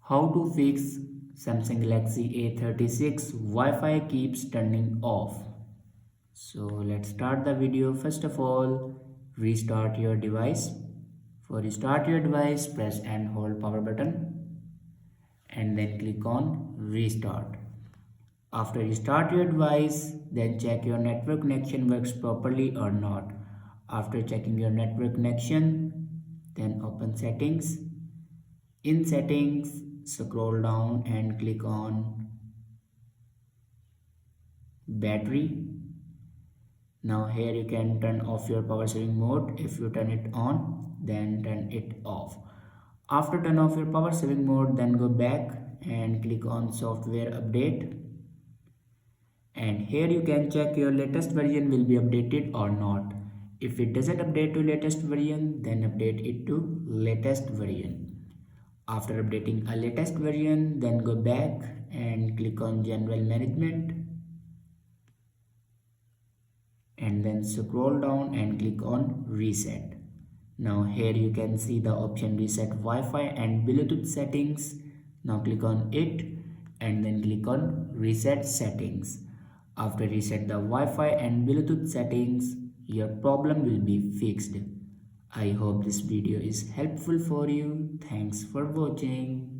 How to fix Samsung Galaxy A36 Wi-Fi keeps turning off. So let's start the video. First of all, restart your device. For restart your device, press and hold power button and then click on restart. After you start your device, then check your network connection works properly or not. After checking your network connection, then open settings. In settings, scroll down and click on battery. Now here you can turn off your power saving mode. If you turn it on, then turn it off. After turn off your power saving mode, then go back and click on software update. And here you can check your latest version will be updated or not. If it doesn't update to latest version, then update it to latest version. After updating a latest version, then go back and click on general management and then scroll down and click on reset. Now here you can see the option reset Wi-Fi and Bluetooth settings. Now click on it and then click on reset settings. After reset the Wi-Fi and Bluetooth settings, your problem will be fixed. I hope this video is helpful for you. Thanks for watching.